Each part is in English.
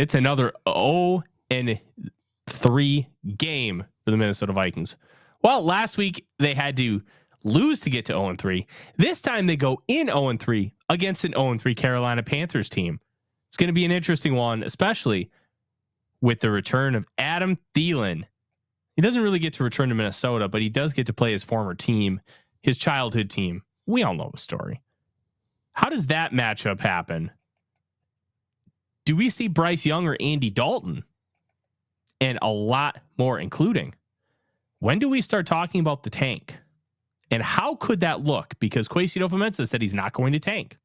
It's another 0-3 game for the Minnesota Vikings. Well, last week they had to lose to get to 0-3. This time they go in 0-3 against an 0-3 Carolina Panthers team. It's going to be an interesting one, especially with the return of Adam Thielen. He doesn't really get to return to Minnesota, but he does get to play his former team, his childhood team. We all know the story. How does that matchup happen? Do we see Bryce Young or Andy Dalton? And a lot more, including when do we start talking about the tank? And how could that look? Because Kwesi Adofo-Mensah said he's not going to tank.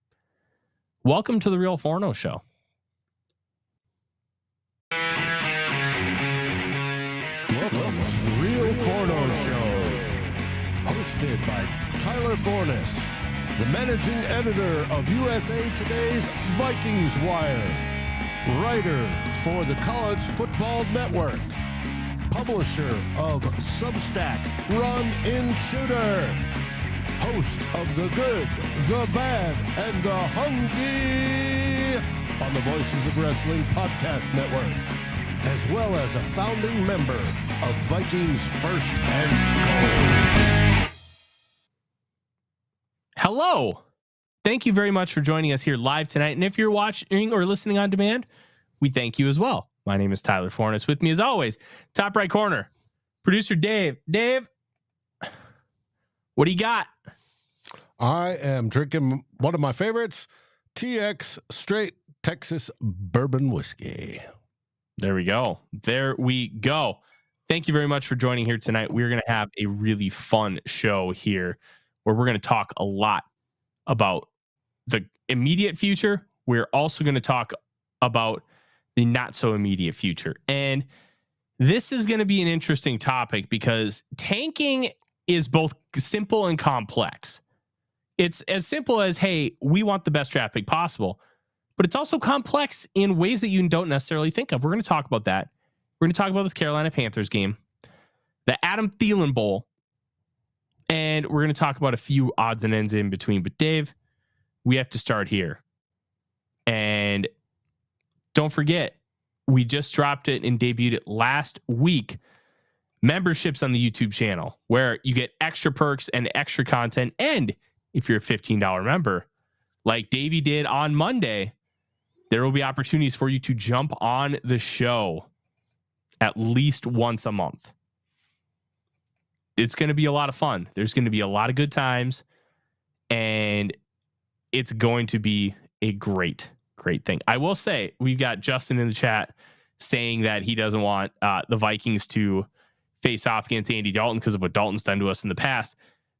Welcome to the Real Forno Show. Welcome to the Real Forno Show, hosted by Tyler Fornes, the managing editor of USA Today's Vikings Wire, writer for the College Football Network, publisher of Substack Run In Shooter, host of The Good, The Bad, and The Hungry on the Voices of Wrestling Podcast Network, as well as a founding member of Vikings First and SKOL. Hello. Thank you very much for joining us here live tonight. And if you're watching or listening on demand, we thank you as well. My name is Tyler Fornes. With me as always, top right corner, producer Dave. Dave, what do you got? I am drinking one of my favorites, TX Straight Texas Bourbon Whiskey. There we go. There we go. Thank you very much for joining here tonight. We're going to have a really fun show here where we're going to talk a lot about the immediate future. We're also going to talk about the not so immediate future. And this is going to be an interesting topic because tanking is both simple and complex. It's as simple as, hey, we want the best draft pick possible, but it's also complex in ways that you don't necessarily think of. We're going to talk about that. We're going to talk about this Carolina Panthers game, the Adam Thielen Bowl, and we're going to talk about a few odds and ends in between. But Dave, we have to start here. And don't forget, we just dropped it and debuted it last week. Memberships on the YouTube channel where you get extra perks and extra content. And if you're a $15 member, like Davey did on Monday, there will be opportunities for you to jump on the show at least once a month. It's going to be a lot of fun. There's going to be a lot of good times, and it's going to be a great thing. I will say we've got Justin in the chat saying that he doesn't want the Vikings to face off against Andy Dalton because of what Dalton's done to us in the past.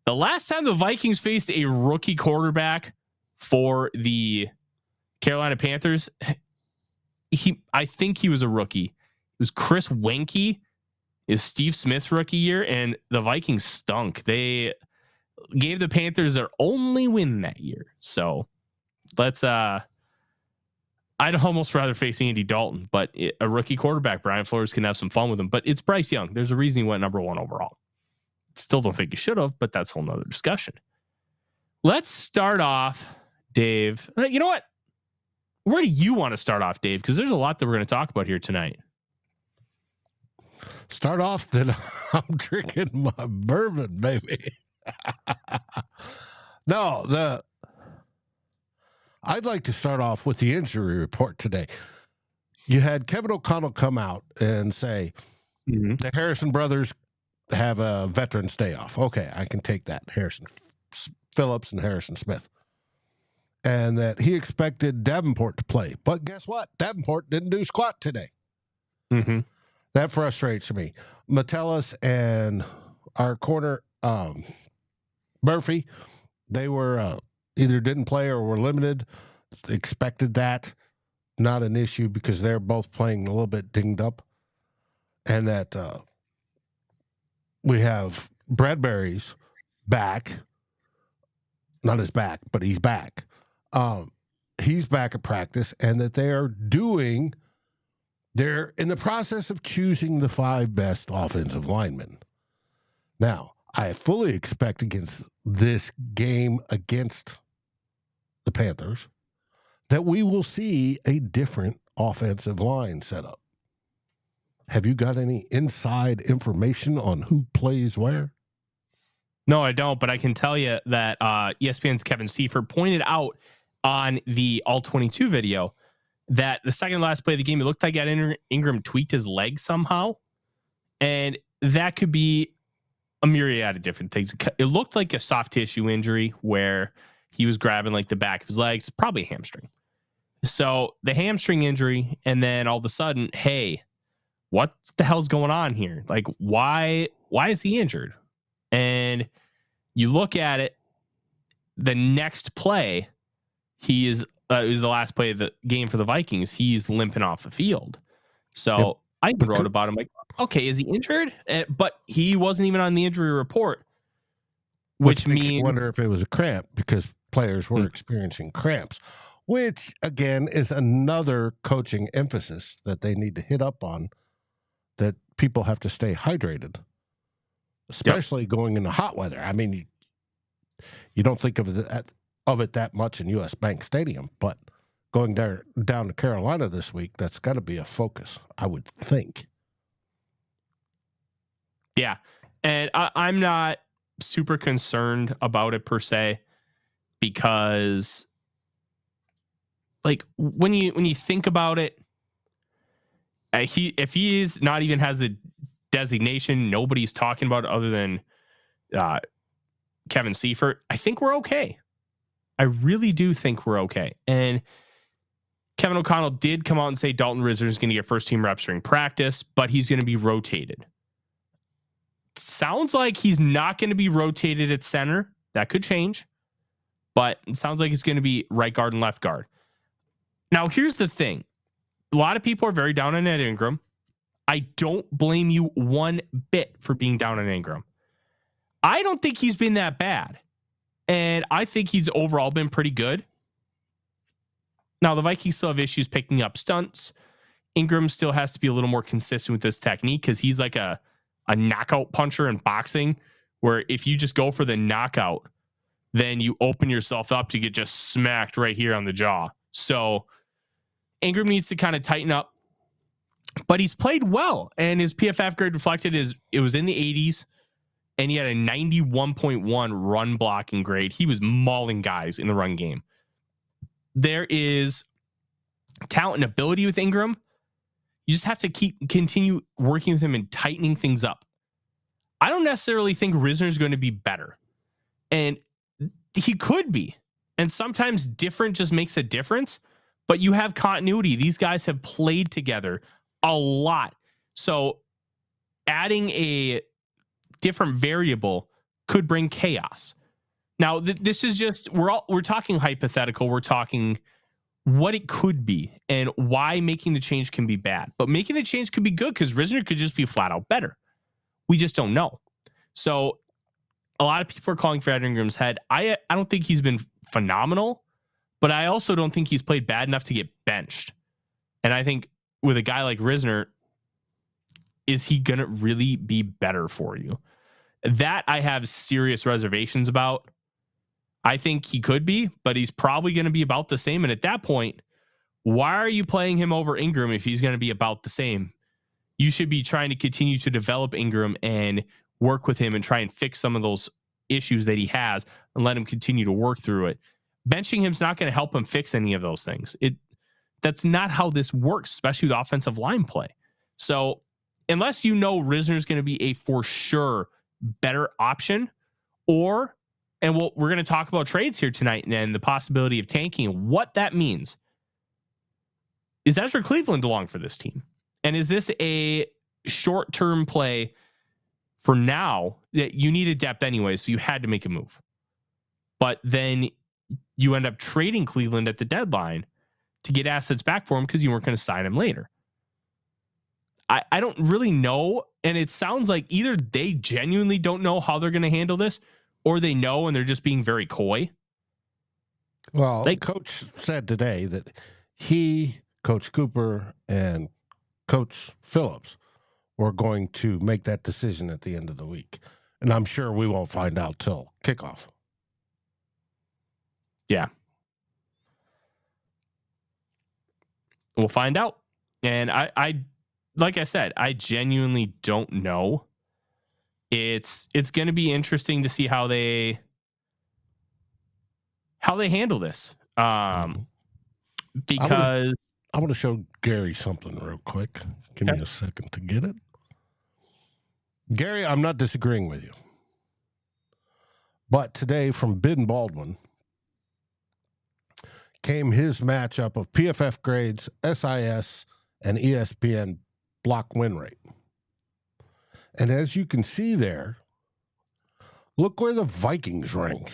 The last time the Vikings faced a rookie quarterback for the Carolina Panthers, I think he was a rookie. It was Chris Wenke, is Steve Smith's rookie year, and the Vikings stunk. They gave the Panthers their only win that year. So let's I'd almost rather face Andy Dalton, but a rookie quarterback, Brian Flores, can have some fun with him. But it's Bryce Young. There's a reason he went number 1 overall. Still don't think he should have, but that's a whole nother discussion. Let's start off, Dave. You know what? Where do you want to start off, Dave? Because there's a lot that we're going to talk about here tonight. Start off, then I'm drinking my bourbon, baby. No, I'd like to start off with the injury report today. You had Kevin O'Connell come out and say the Harrison brothers have a Veterans Day off. Okay, I can take that. Harrison Phillips and Harrison Smith. And that he expected Davenport to play. But guess what? Davenport didn't do squat today. Mm-hmm. That frustrates me. Metellus and our corner, Murphy, they were either didn't play or were limited. Expected that. Not an issue because they're both playing a little bit dinged up. And that we have Bradbury's back. Not his back, but he's back. He's back at practice, and that they're in the process of choosing the 5 best offensive linemen. Now, I fully expect against this game against the Panthers that we will see a different offensive line setup. Have you got any inside information on who plays where? No, I don't, but I can tell you that ESPN's Kevin Seifert pointed out on the All-22 video that the second last play of the game, it looked like Ingram tweaked his leg somehow, and that could be a myriad of different things. It looked like a soft tissue injury where he was grabbing like the back of his legs, probably a hamstring. So the hamstring injury, and then all of a sudden, hey, what the hell's going on here? Like, why is he injured? And you look at it, the next play, he is it was the last play of the game for the Vikings. He's limping off the field. So yep. I even wrote about him like, okay, is he injured? But he wasn't even on the injury report, which makes you wonder if it was a cramp, because players were experiencing cramps, which again is another coaching emphasis that they need to hit up on, that people have to stay hydrated, especially going into hot weather. I mean, you don't think of it that much in U.S. Bank Stadium, but going down to Carolina this week, that's got to be a focus, I would think. Yeah, and I'm not super concerned about it per se, because like when you think about it, if he is not even has a designation, nobody's talking about it other than Kevin Seifert, I think we're okay. I really do think we're okay. And Kevin O'Connell did come out and say Dalton Risner is going to get first team reps during practice, but he's going to be rotated. Sounds like he's not going to be rotated at center. That could change, but it sounds like it's going to be right guard and left guard. Now, here's the thing. A lot of people are very down on Ed Ingram. I don't blame you one bit for being down on Ingram. I don't think he's been that bad, and I think he's overall been pretty good. Now, the Vikings still have issues picking up stunts. Ingram still has to be a little more consistent with this technique, because he's like a knockout puncher in boxing, where if you just go for the knockout, then you open yourself up to get just smacked right here on the jaw. So Ingram needs to kind of tighten up, but he's played well, and his PFF grade reflected it was in the 80s, and he had a 91.1 run blocking grade. He was mauling guys in the run game. There is talent and ability with Ingram. You just have to continue working with him and tightening things up. I don't necessarily think Risner is going to be better, and he could be. And sometimes different just makes a difference, but you have continuity. These guys have played together a lot. So adding a different variable could bring chaos. Now, this is just, we're talking hypothetical. We're talking what it could be and why making the change can be bad. But making the change could be good, because Risner could just be flat out better. We just don't know. So a lot of people are calling for Ed Ingram's head. I don't think he's been phenomenal, but I also don't think he's played bad enough to get benched. And I think with a guy like Risner, is he going to really be better for you? That I have serious reservations about. I think he could be, but he's probably going to be about the same. And at that point, why are you playing him over Ingram if he's going to be about the same? You should be trying to continue to develop Ingram and work with him and try and fix some of those issues that he has and let him continue to work through it. Benching him is not going to help him fix any of those things. That's not how this works, especially with offensive line play. So unless you know Risner is going to be a for sure better option, and we're going to talk about trades here tonight and the possibility of tanking and what that means. Is Ezra Cleveland along for this team? And is this a short-term play for now that you needed depth anyway, so you had to make a move? But then you end up trading Cleveland at the deadline to get assets back for him because you weren't going to sign him later. I don't really know, and it sounds like either they genuinely don't know how they're going to handle this, or they know and they're just being very coy. Well, Coach said today that he, Coach Cooper, and Coach Phillips were going to make that decision at the end of the week. And I'm sure we won't find out till kickoff. Yeah. we'll find out. And I like I said, I genuinely don't know. It's going to be interesting to see how they handle this. Because I want to show Gary something real quick. Give me a second to get it. Gary, I'm not disagreeing with you. But today from Ben Baldwin came his matchup of PFF grades, SIS, and ESPN block win rate. And as you can see there, look where the Vikings rank.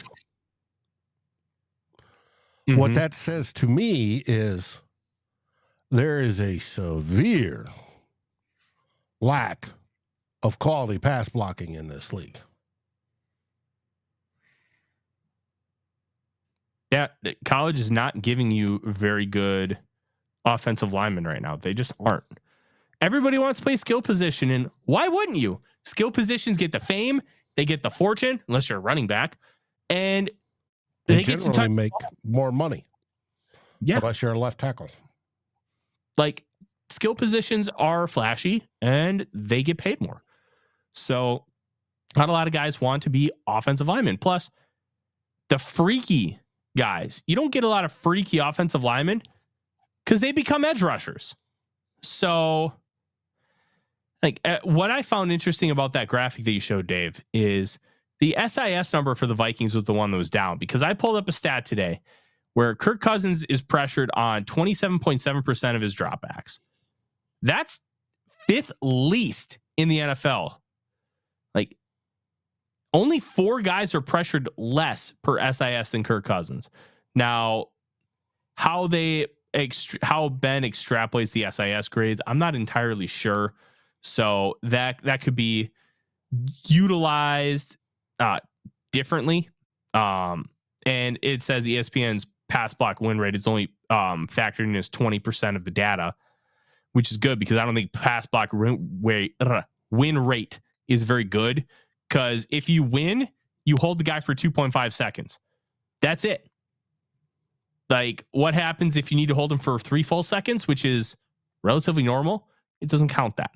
Mm-hmm. What that says to me is there is a severe lack of quality pass blocking in this league. Yeah, college is not giving you very good offensive linemen right now. They just aren't. Everybody wants to play skill position, and why wouldn't you? Skill positions get the fame, they get the fortune, unless you're a running back, and they generally make more money. Yeah, unless you're a left tackle. Like, skill positions are flashy, and they get paid more. So, not a lot of guys want to be offensive linemen. Plus, the freaky guys, you don't get a lot of freaky offensive linemen because they become edge rushers. So, like, what I found interesting about that graphic that you showed, Dave, is the SIS number for the Vikings was the one that was down, because I pulled up a stat today where Kirk Cousins is pressured on 27.7% of his dropbacks. That's fifth least in the NFL. Like, only 4 guys are pressured less per SIS than Kirk Cousins. Now, how Ben extrapolates the SIS grades, I'm not entirely sure. So that could be utilized differently. And it says ESPN's pass block win rate is only factored in as 20% of the data, which is good, because I don't think pass block win rate is very good. Because if you win, you hold the guy for 2.5 seconds. That's it. Like, what happens if you need to hold him for 3 full seconds, which is relatively normal? It doesn't count that.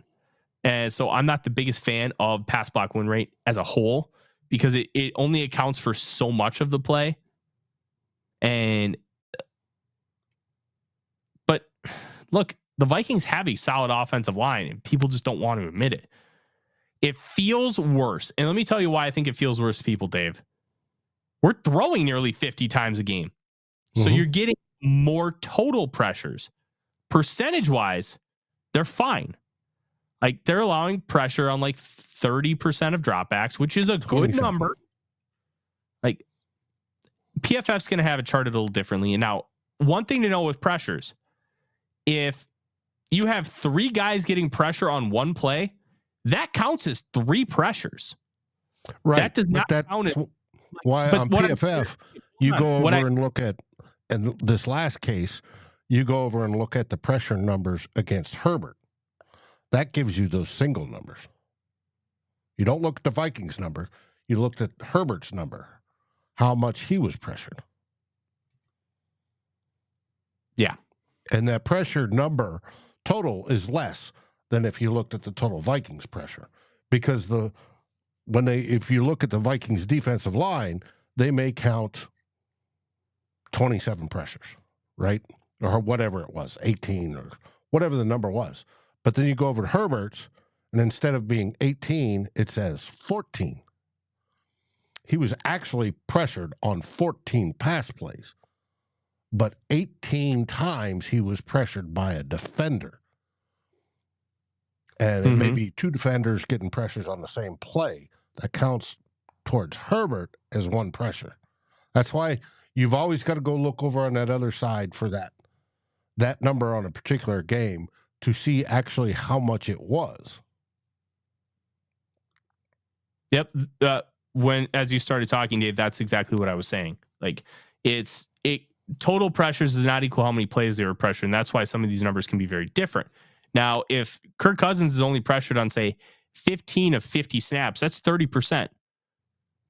And so I'm not the biggest fan of pass block win rate as a whole, because it only accounts for so much of the play. But look, the Vikings have a solid offensive line, and people just don't want to admit it. It feels worse. And let me tell you why I think it feels worse to people, Dave. We're throwing nearly 50 times a game. So you're getting more total pressures. Percentage-wise, they're fine. Like, they're allowing pressure on like 30% of dropbacks, which is a good number. Like, PFF's going to have it charted a little differently. And now, one thing to know with pressures, if you have 3 guys getting pressure on one play, that counts as 3 pressures. Right. That does not count as, why on PFF, you go over and look at, in this last case, you go over and look at the pressure numbers against Herbert. That gives you those single numbers. You don't look at the Vikings number. You looked at Herbert's number, how much he was pressured. Yeah. And that pressure number total is less than if you looked at the total Vikings pressure. Because if you look at the Vikings defensive line, they may count 27 pressures, right? Or whatever it was, 18 or whatever the number was. But then you go over to Herbert's, and instead of being 18, it says 14. He was actually pressured on 14 pass plays, but 18 times he was pressured by a defender. And it may be 2 defenders getting pressures on the same play. That counts towards Herbert as 1 pressure. That's why you've always got to go look over on that other side for that number on a particular game to see actually how much it was. Yep. As you started talking, Dave, that's exactly what I was saying. Like, total pressures does not equal how many plays they were pressured. And that's why some of these numbers can be very different. Now, if Kirk Cousins is only pressured on, say, 15 of 50 snaps, that's 30%.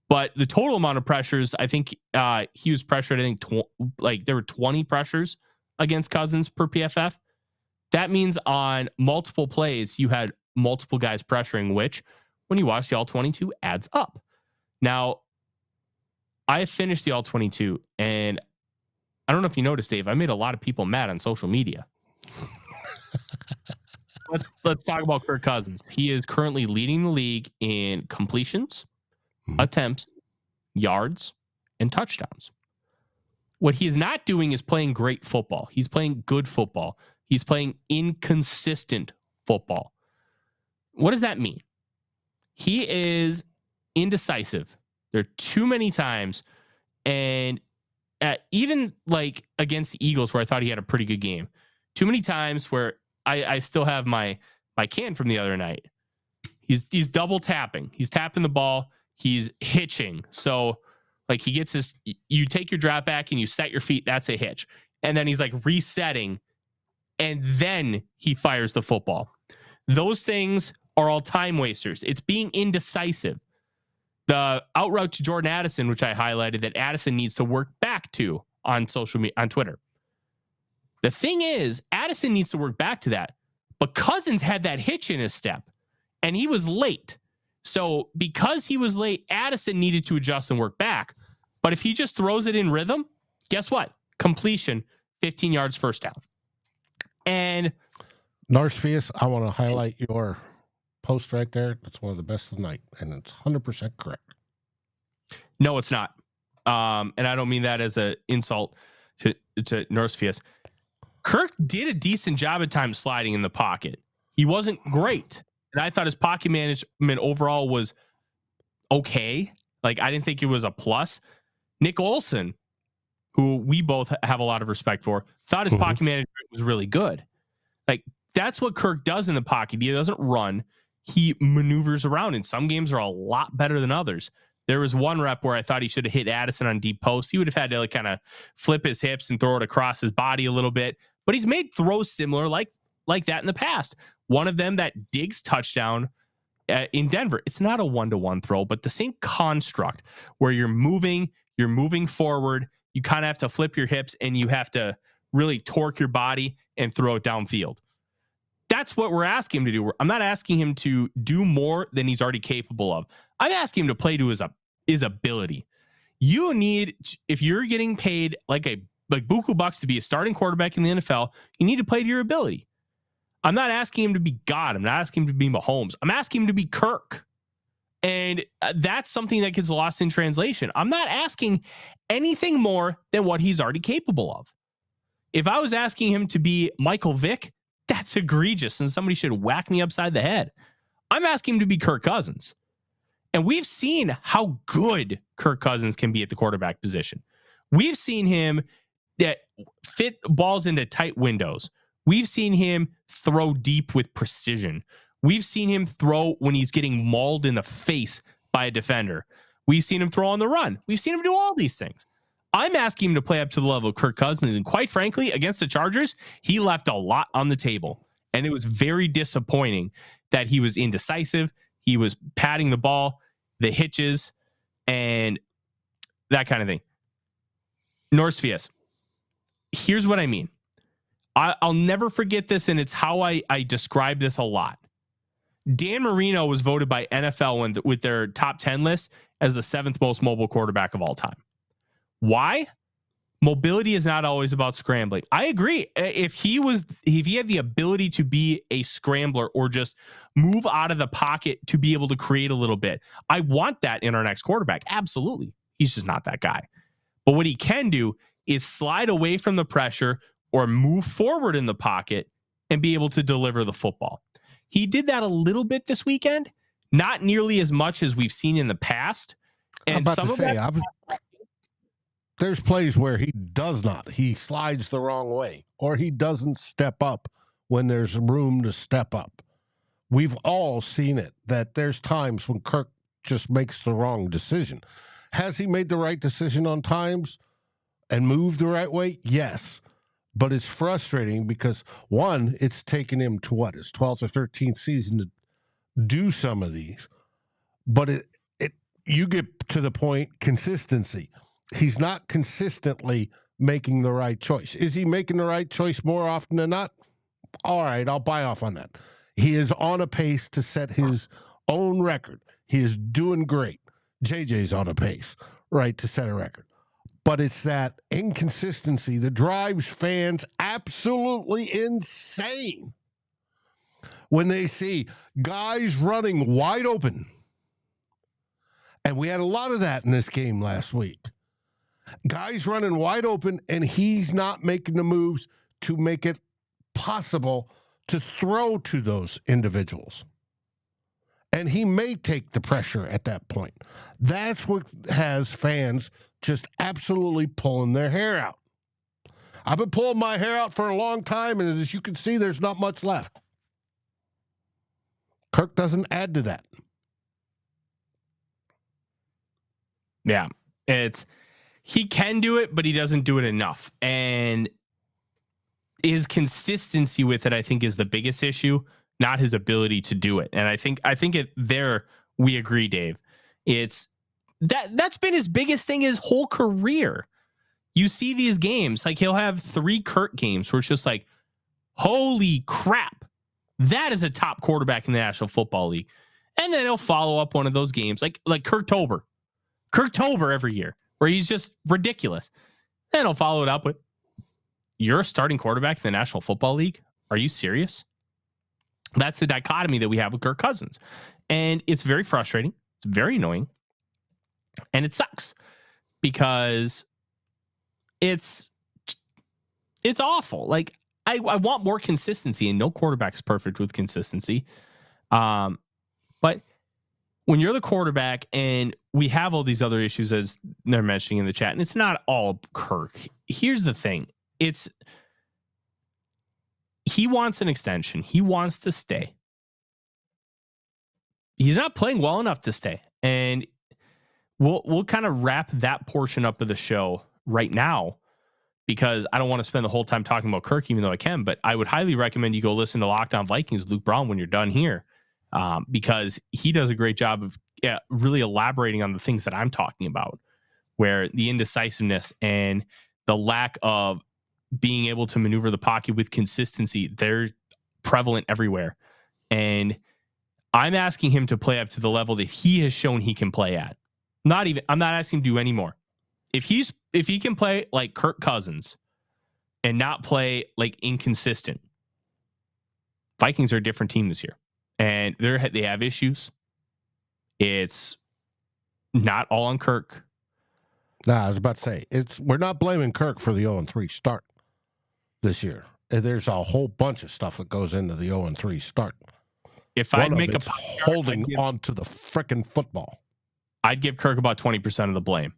But the total amount of pressures, I think he was pressured, there were 20 pressures against Cousins per PFF. That means on multiple plays, you had multiple guys pressuring, which when you watch the all 22 adds up. Now, I finished the all 22, and I don't know if you noticed, Dave, I made a lot of people mad on social media. Let's talk about Kirk Cousins. He is currently leading the league in completions, attempts, yards, and touchdowns. What he is not doing is playing great football. He's playing good football. He's playing inconsistent football. What does that mean? He is indecisive. There are too many times, and even like against the Eagles, where I thought he had a pretty good game, too many times where I still have my can from the other night. He's double tapping. He's tapping the ball. He's hitching. So like he gets this, you take your drop back and you set your feet. That's a hitch. And then he's like resetting, and then he fires the football. Those things are all time wasters. It's being indecisive. The out route to Jordan Addison, which I highlighted, that Addison needs to work back to on social media, on Twitter. The thing is, Addison needs to work back to that, but Cousins had that hitch in his step, and he was late. So because he was late, Addison needed to adjust and work back. But if he just throws it in rhythm, guess what? Completion, 15 yards, first down. And Narceus, I want to highlight your post right there. That's one of the best of the night, and it's 100% correct. No, it's not. And I don't mean that as an insult to Narceus. Kirk did a decent job at times sliding in the pocket. He wasn't great. And I thought his pocket management overall was okay. Like, I didn't think it was a plus. Nick Olsen, who we both have a lot of respect for, thought his pocket management was really good. Like, that's what Kirk does in the pocket. He doesn't run. He maneuvers around, and some games are a lot better than others. There was one rep where I thought he should have hit Addison on deep post. He would have had to like kind of flip his hips and throw it across his body a little bit. But he's made throws similar like that in the past. One of them, that Diggs touchdown in Denver. It's not a one-to-one throw, but the same construct where you're moving forward. You kind of have to flip your hips, and you have to really torque your body and throw it downfield. That's what we're asking him to do. I'm not asking him to do more than he's already capable of. I'm asking him to play to his ability. You need, if you're getting paid like buku bucks to be a starting quarterback in the NFL, you need to play to your ability. I'm not asking him to be God. I'm not asking him to be Mahomes. I'm asking him to be Kirk. And that's something that gets lost in translation. I'm not asking anything more than what he's already capable of. If I was asking him to be Michael Vick, that's egregious, and somebody should whack me upside the head. I'm asking him to be Kirk Cousins. And we've seen how good Kirk Cousins can be at the quarterback position. We've seen him that fit balls into tight windows. We've seen him throw deep with precision. We've seen him throw when he's getting mauled in the face by a defender. We've seen him throw on the run. We've seen him do all these things. I'm asking him to play up to the level of Kirk Cousins. And quite frankly, against the Chargers, he left a lot on the table. And it was very disappointing that he was indecisive. He was patting the ball, the hitches, and that kind of thing. Norcefias, here's what I mean. I'll never forget this, and it's how I describe this a lot. Dan Marino was voted by NFL with their top 10 list as the 7th most mobile quarterback of all time. Why? Mobility is not always about scrambling. I agree. If he had the ability to be a scrambler or just move out of the pocket to be able to create a little bit, I want that in our next quarterback. Absolutely. He's just not that guy. But what he can do is slide away from the pressure or move forward in the pocket and be able to deliver the football. He did that a little bit this weekend, not nearly as much as we've seen in the past. And there's plays where he does not. He slides the wrong way, or he doesn't step up when there's room to step up. We've all seen it, that there's times when Kirk just makes the wrong decision. Has he made the right decision on times and moved the right way? Yes. But it's frustrating because, one, it's taken him to his 12th or 13th season to do some of these. But you get to the point, consistency. He's not consistently making the right choice. Is he making the right choice more often than not? All right, I'll buy off on that. He is on a pace to set his own record. He is doing great. JJ's on a pace, right, to set a record. But it's that inconsistency that drives fans absolutely insane when they see guys running wide open. And we had a lot of that in this game last week. Guys running wide open, and he's not making the moves to make it possible to throw to those individuals. And he may take the pressure at that point. That's what has fans just absolutely pulling their hair out. I've been pulling my hair out for a long time, and as you can see, there's not much left. Kirk doesn't add to that. Yeah, he can do it, but he doesn't do it enough. And his consistency with it, I think, is the biggest issue, not his ability to do it. And I think we agree, Dave. It's that's been his biggest thing his whole career. You see these games, like he'll have 3 Kirk games where it's just like, holy crap, that is a top quarterback in the National Football League. And then he'll follow up one of those games like Kirktober every year, where he's just ridiculous. Then he'll follow it up with, you're a starting quarterback in the National Football League? Are you serious? That's the dichotomy that we have with Kirk Cousins. And it's very frustrating. It's very annoying. And it sucks because it's awful. Like, I want more consistency, and no quarterback's perfect with consistency. But when you're the quarterback, and we have all these other issues as they're mentioning in the chat, and it's not all Kirk. Here's the thing. He wants an extension. He wants to stay. He's not playing well enough to stay. And we'll kind of wrap that portion up of the show right now, because I don't want to spend the whole time talking about Kirk, even though I can. But I would highly recommend you go listen to Locked On Vikings, Luke Braun, when you're done here, because he does a great job of really elaborating on the things that I'm talking about, where the indecisiveness and the lack of being able to maneuver the pocket with consistency, they're prevalent everywhere. And I'm asking him to play up to the level that he has shown he can play at. I'm not asking him to do any more. If he can play like Kirk Cousins and not play like inconsistent, Vikings are a different team this year. And they have issues. It's not all on Kirk. Nah, I was about to say, we're not blaming Kirk for the 0-3 start this year. There's a whole bunch of stuff that goes into the 0-3 start. If I'd make a holding on to the frickin' football, I'd give Kirk about 20% of the blame,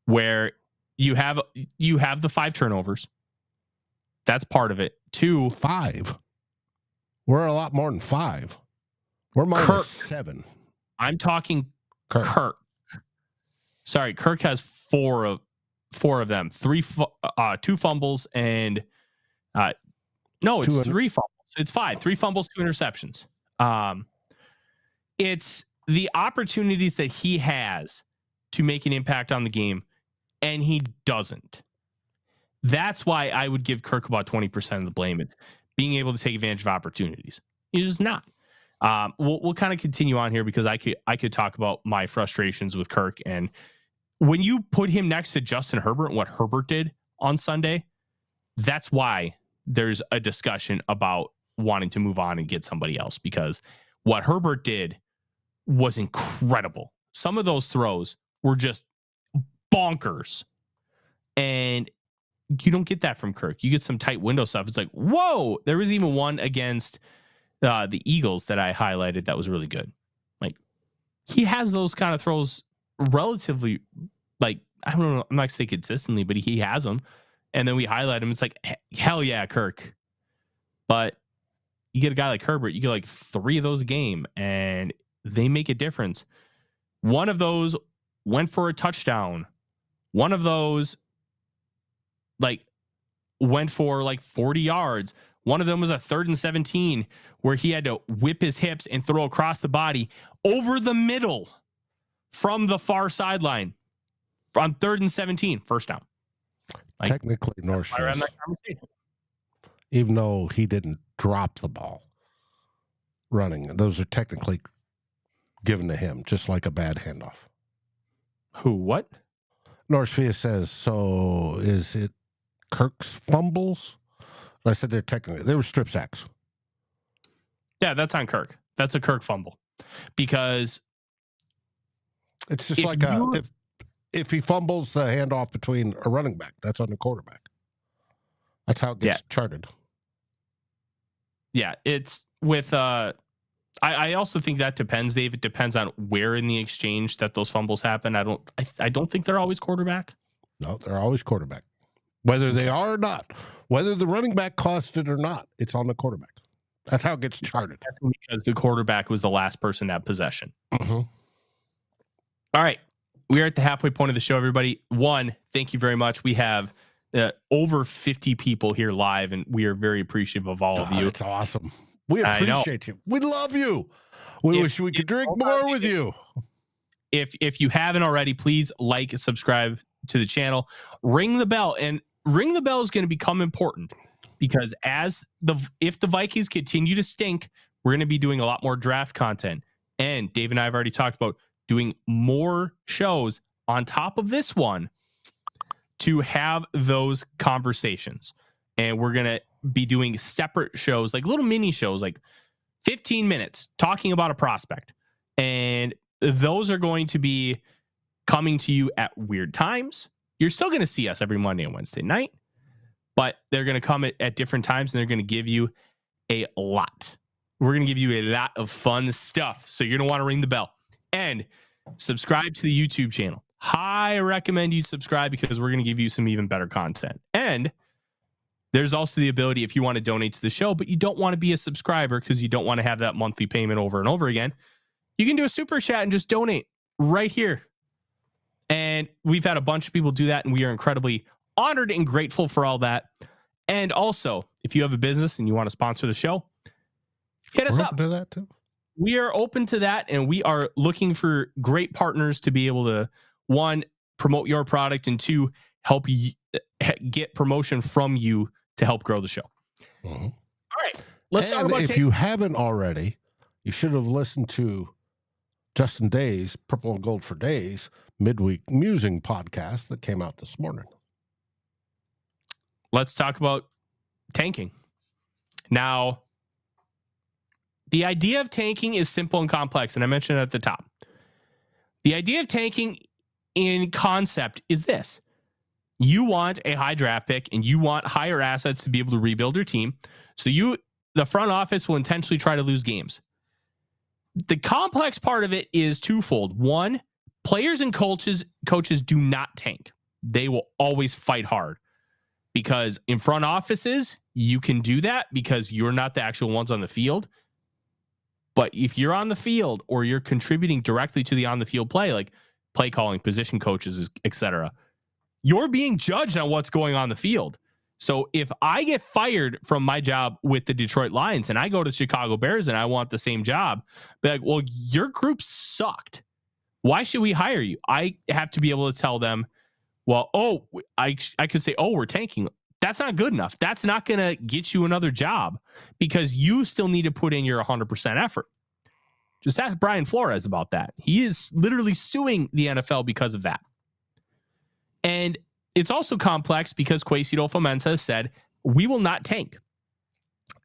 where you have the 5 turnovers. That's part of it. 2, 5. We're a lot more than 5. We're minus 7. I'm talking Kirk. Sorry, Kirk has 4 of them. 2 fumbles and no, it's 3 fumbles. It's 5. 3 fumbles, 2 interceptions. It's the opportunities that he has to make an impact on the game, and he doesn't. That's why I would give Kirk about 20% of the blame. It's being able to take advantage of opportunities. He's just not. We'll kind of continue on here, because I could talk about my frustrations with Kirk. And when you put him next to Justin Herbert and what Herbert did on Sunday, that's why there's a discussion about wanting to move on and get somebody else, because what Herbert did was incredible. Some of those throws were just bonkers, and you don't get that from Kirk. You get some tight window stuff. It's like, whoa, there was even one against the Eagles that I highlighted that was really good. Like, he has those kind of throws relatively, like, I don't know, I'm not saying consistently, but he has them. And then we highlight him. It's like, hell yeah, Kirk. But you get a guy like Herbert, you get like 3 of those a game, and they make a difference. One of those went for a touchdown. One of those went for 40 yards. One of them was a 3rd and 17 where he had to whip his hips and throw across the body over the middle from the far sideline on 3rd and 17, first down. Technically, North, even though he didn't drop the ball running. Those are technically given to him, just like a bad handoff. Who, what? Northfia says, so is it Kirk's fumbles? I said they were strip sacks. Yeah, that's on Kirk. That's a Kirk fumble. Because it's just like if he fumbles the handoff between a running back, that's on the quarterback. That's how it gets charted. Yeah, it's with I also think that depends, Dave. It depends on where in the exchange that those fumbles happen. I don't think they're always quarterback. No, they're always quarterback. Whether they are or not, whether the running back cost it or not, it's on the quarterback. That's how it gets charted. That's because the quarterback was the last person to have possession. Mm-hmm. All right. We are at the halfway point of the show, everybody. One, thank you very much. We have over 50 people here live, and we are very appreciative of all of you. It's awesome. We appreciate you. We love you. We wish we could drink more with you. If you haven't already, please like, subscribe to the channel, ring the bell, and ring the bell is going to become important because if the Vikings continue to stink, we're going to be doing a lot more draft content. And Dave and I have already talked about doing more shows on top of this one to have those conversations. And we're going to be doing separate shows, like little mini shows, like 15 minutes talking about a prospect. And those are going to be coming to you at weird times. You're still going to see us every Monday and Wednesday night, but they're going to come at different times and they're going to give you a lot. We're going to give you a lot of fun stuff. So you're going to want to ring the bell and subscribe to the YouTube channel. I recommend you subscribe because we're going to give you some even better content. And there's also the ability, if you want to donate to the show, but you don't want to be a subscriber because you don't want to have that monthly payment over and over again, you can do a super chat and just donate right here. And we've had a bunch of people do that, and we are incredibly honored and grateful for all that. And also, if you have a business and you want to sponsor the show, hit us up. Do that too. We are open to that, and we are looking for great partners to be able to, one, promote your product, and two, help you get promotion from you to help grow the show. Mm-hmm. All right. Let's talk about if you haven't already, you should have listened to Justin Day's Purple and Gold for Days midweek musing podcast that came out this morning. Let's talk about tanking. Now, the idea of tanking is simple and complex, and I mentioned it at the top. The idea of tanking in concept is this. You want a high draft pick and you want higher assets to be able to rebuild your team. So the front office will intentionally try to lose games. The complex part of it is twofold. One, players and coaches do not tank. They will always fight hard because in front offices, you can do that because you're not the actual ones on the field. But if you're on the field or you're contributing directly to the on the field play, like play calling, position coaches, etc., you're being judged on what's going on the field. So if I get fired from my job with the Detroit Lions and I go to Chicago Bears and I want the same job, be like, well, your group sucked. Why should we hire you? I have to be able to tell them, well, I could say, we're tanking. That's not good enough. That's not going to get you another job because you still need to put in your 100% effort. Just ask Brian Flores about that. He is literally suing the NFL because of that. And it's also complex because Kwesi Adolfo-Mensah said, we will not tank.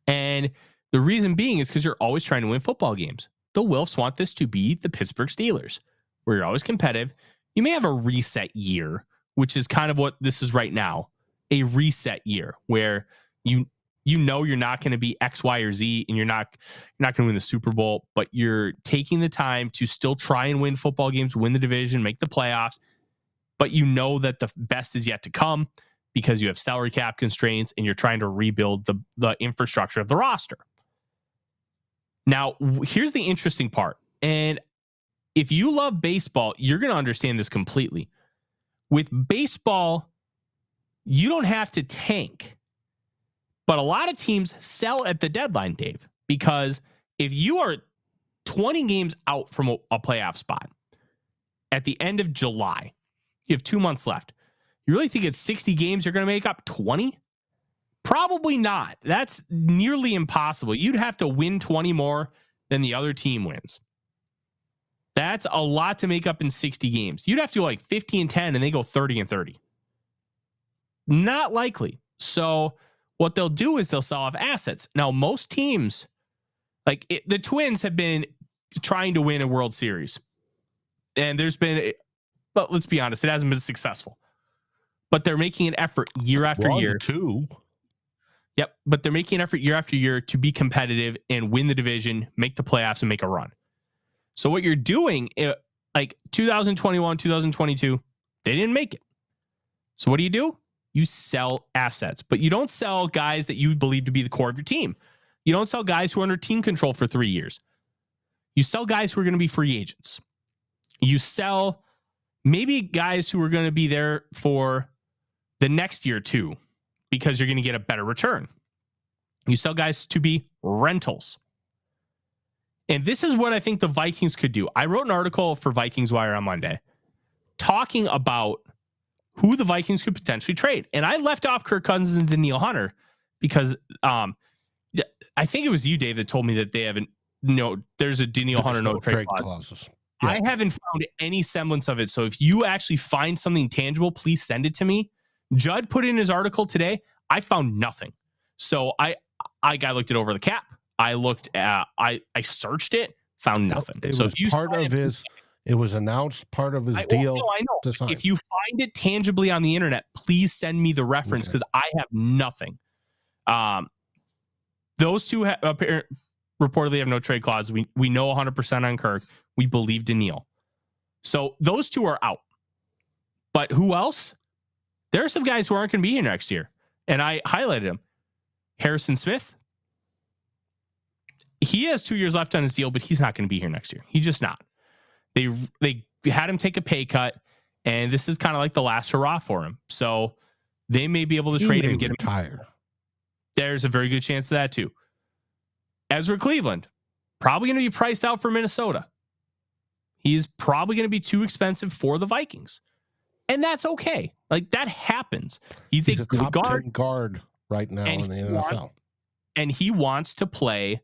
And the reason being is because you're always trying to win football games. The Wilfs want this to be the Pittsburgh Steelers, where you're always competitive. You may have a reset year, which is kind of what this is right now, a reset year where you know you're not going to be X, Y, or Z, and you're not going to win the Super Bowl, but you're taking the time to still try and win football games, win the division, make the playoffs. But you know that the best is yet to come because you have salary cap constraints and you're trying to rebuild the infrastructure of the roster. Now, here's the interesting part. And if you love baseball, you're going to understand this completely. With baseball, you don't have to tank. But a lot of teams sell at the deadline, Dave, because if you are 20 games out from a playoff spot at the end of July, you have 2 months left. You really think it's 60 games you're going to make up 20? Probably not. That's nearly impossible. You'd have to win 20 more than the other team wins. That's a lot to make up in 60 games. You'd have to go like 50-10 and they go 30-30. Not likely. So what they'll do is they'll sell off assets. Now, most teams, the Twins have been trying to win a World Series. And there's been, but let's be honest, it hasn't been successful. But they're making an effort year after year. Yep. But they're making an effort year after year to be competitive and win the division, make the playoffs, and make a run. So what you're doing, like 2021, 2022, they didn't make it. So what do? You sell assets, but you don't sell guys that you believe to be the core of your team. You don't sell guys who are under team control for 3 years. You sell guys who are going to be free agents. You sell maybe guys who are going to be there for the next year too, because you're going to get a better return. You sell guys to be rentals. And this is what I think the Vikings could do. I wrote an article for Vikings Wire on Monday talking about who the Vikings could potentially trade. And I left off Kirk Cousins and Danielle Hunter because I think it was you, Dave, that told me that they haven't. No, there's a Danielle Hunter no trade clauses. Yeah. I haven't found any semblance of it. So if you actually find something tangible, please send it to me. Judd put in his article today. I found nothing. So I looked it over the cap. I looked at, I searched it, found nothing. It was part of his, it was announced part of his deal. No, I know. If you find it tangibly on the internet, please send me the reference because I have nothing. Those two reportedly have no trade clause. We know 100% on Kirk. We believe Danielle. So those two are out. But who else? There are some guys who aren't going to be here next year. And I highlighted him. Harrison Smith. He has 2 years left on his deal, but he's not going to be here next year. He's just not. They had him take a pay cut, and this is kind of like the last hurrah for him. So they may be able to trade him and get him retired. There's a very good chance of that too. Ezra Cleveland, probably going to be priced out for Minnesota. He's probably going to be too expensive for the Vikings. And that's okay. Like, that happens. He's a good top 10 guard right now in the NFL. And he wants to play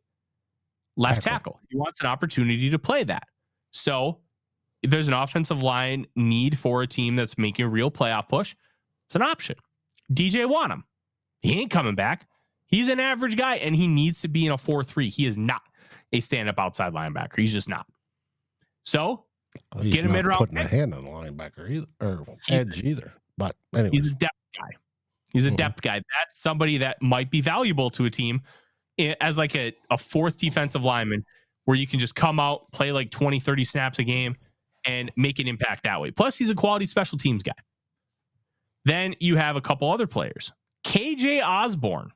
left tackle. He wants an opportunity to play that. So if there's an offensive line need for a team that's making a real playoff push, it's an option. DJ Wanham, he ain't coming back. He's an average guy, and he needs to be in a 4-3. He is not a stand-up outside linebacker. He's just not. So get a mid-round putting a hand on the linebacker either, or edge either. But anyway, he's a depth guy. He's a depth guy. That's somebody that might be valuable to a team as like a fourth defensive lineman, where you can just come out, play like 20, 30 snaps a game, and make an impact that way. Plus, he's a quality special teams guy. Then you have a couple other players. KJ Osborne.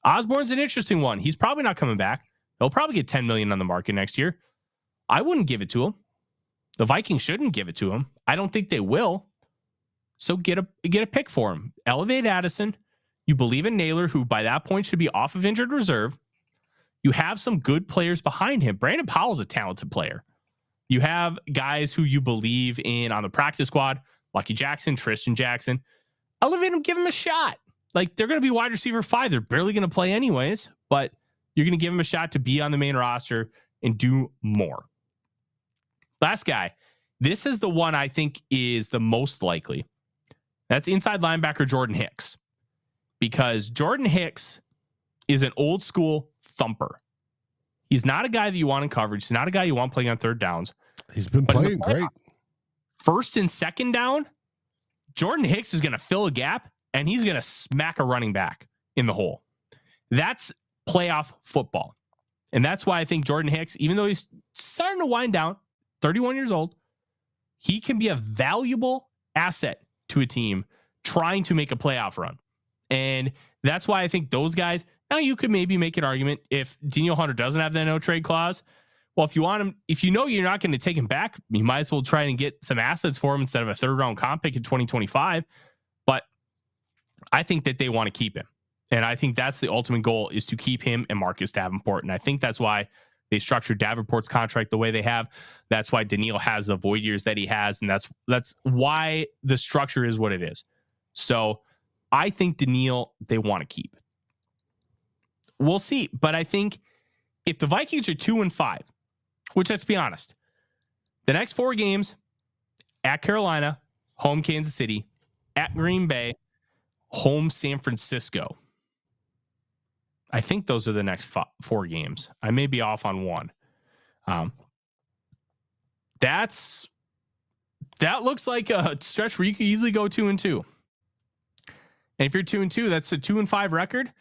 Osborne's an interesting one. He's probably not coming back. He'll probably get $10 million on the market next year. I wouldn't give it to him. The Vikings shouldn't give it to him. I don't think they will. So get a pick for him. Elevate Addison. You believe in Naylor, who by that point should be off of injured reserve. You have some good players behind him. Brandon Powell's a talented player. You have guys who you believe in on the practice squad. Lucky Jackson, Tristan Jackson. Elevate him, give him a shot. Like, they're going to be wide receiver 5. They're barely going to play anyways, but you're going to give him a shot to be on the main roster and do more. Last guy. This is the one I think is the most likely. That's inside linebacker Jordan Hicks. Because Jordan Hicks is an old school thumper. He's not a guy that you want in coverage. He's not a guy you want playing on third downs. He's been playing great. First and second down, Jordan Hicks is going to fill a gap, and he's going to smack a running back in the hole. That's playoff football. And that's why I think Jordan Hicks, even though he's starting to wind down, 31 years old, he can be a valuable asset to a team trying to make a playoff run. And that's why I think those guys, now you could maybe make an argument if Danielle Hunter doesn't have the no trade clause. Well, if you want him, if you know you're not going to take him back, you might as well try and get some assets for him instead of a third round comp pick in 2025. But I think that they want to keep him. And I think that's the ultimate goal, is to keep him and Marcus Davenport. And I think that's why they structured Davenport's contract the way they have. That's why Danielle has the void years that he has. And that's why the structure is what it is. So I think Daniil, they want to keep. We'll see. But I think if the Vikings are 2-5, which let's be honest, the next 4 games at Carolina, home Kansas City, at Green Bay, home San Francisco. I think those are the next 4 games. I may be off on one. That looks like a stretch where you could easily go 2-2. And if you're 2-2, that's a 2-5 record.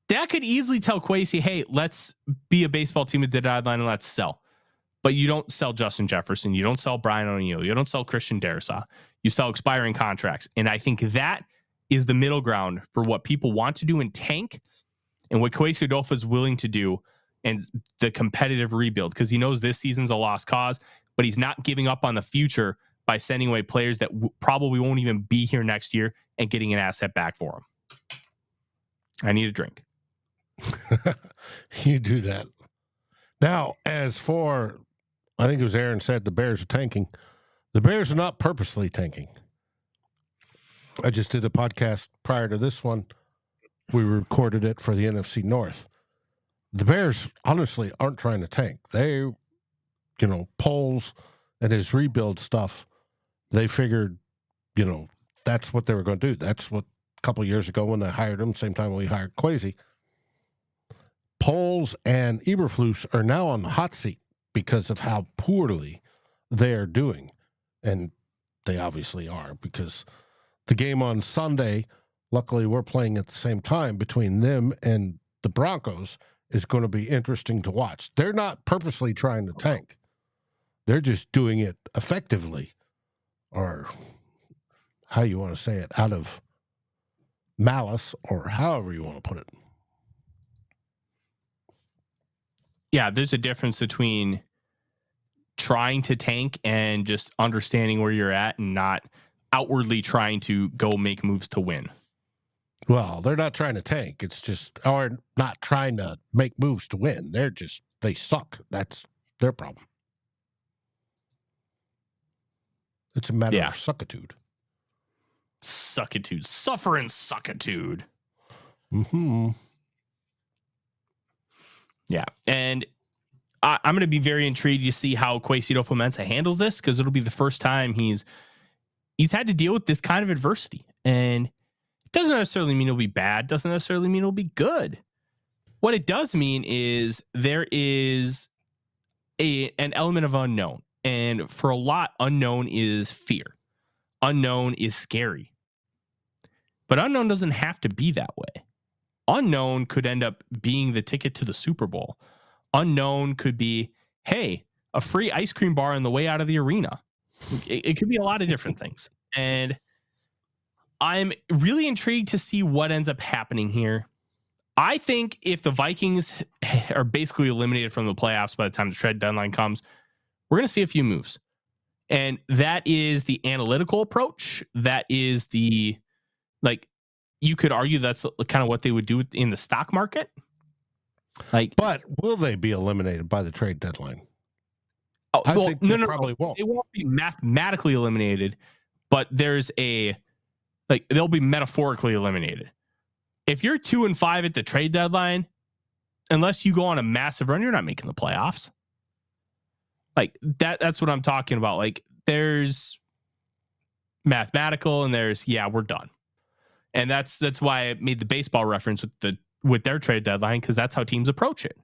That could easily tell Kwesi, hey, let's be a baseball team at the deadline and let's sell. But you don't sell Justin Jefferson. You don't sell Brian O'Neill. You don't sell Christian Darrisaw. You sell expiring contracts. And I think that is the middle ground for what people want to do in tank and what Kwesi Adolfo is willing to do and the competitive rebuild, because he knows this season's a lost cause, but he's not giving up on the future by sending away players that probably won't even be here next year and getting an asset back for him. I need a drink. You do that. Now, as for, I think it was Aaron said the Bears are tanking. The Bears are not purposely tanking. I just did a podcast prior to this one. We recorded it for the NFC North. The Bears honestly aren't trying to tank. They, Poles and his rebuild stuff, they figured, that's what they were going to do. That's what a couple of years ago when they hired him, same time we hired Kwesi. Poles and Eberflus are now on the hot seat because of how poorly they are doing. And they obviously are, because the game on Sunday, luckily we're playing at the same time, between them and the Broncos is going to be interesting to watch. They're not purposely trying to tank. They're just doing it effectively, or how you want to say it, out of malice, or however you want to put it. Yeah, there's a difference between trying to tank and just understanding where you're at and not outwardly trying to go make moves to win. Well, they're not trying to tank. It's just, or not trying to make moves to win. They suck. That's their problem. It's a matter of suckitude. Suckitude. Suffering suckitude. Mm-hmm. Yeah. And I'm going to be very intrigued to see how Kwesi Adolfo-Mensah handles this, because it'll be the first time he's had to deal with this kind of adversity. And it doesn't necessarily mean it'll be bad. Doesn't necessarily mean it'll be good. What it does mean is there is an element of unknown. And for a lot, unknown is fear. Unknown is scary. But unknown doesn't have to be that way. Unknown could end up being the ticket to the Super Bowl. Unknown could be, hey, a free ice cream bar on the way out of the arena. It could be a lot of different things. And I'm really intrigued to see what ends up happening here. I think if the Vikings are basically eliminated from the playoffs by the time the trade deadline comes, we're going to see a few moves. And that is the analytical approach. That is the, you could argue that's kind of what they would do in the stock market. But will they be eliminated by the trade deadline? Oh, I think they probably won't. They won't be mathematically eliminated, but there's they'll be metaphorically eliminated. If you're 2-5 at the trade deadline, unless you go on a massive run, you're not making the playoffs. That's what I'm talking about. There's mathematical and there's, we're done. And that's why I made the baseball reference with their trade deadline, because that's how teams approach it.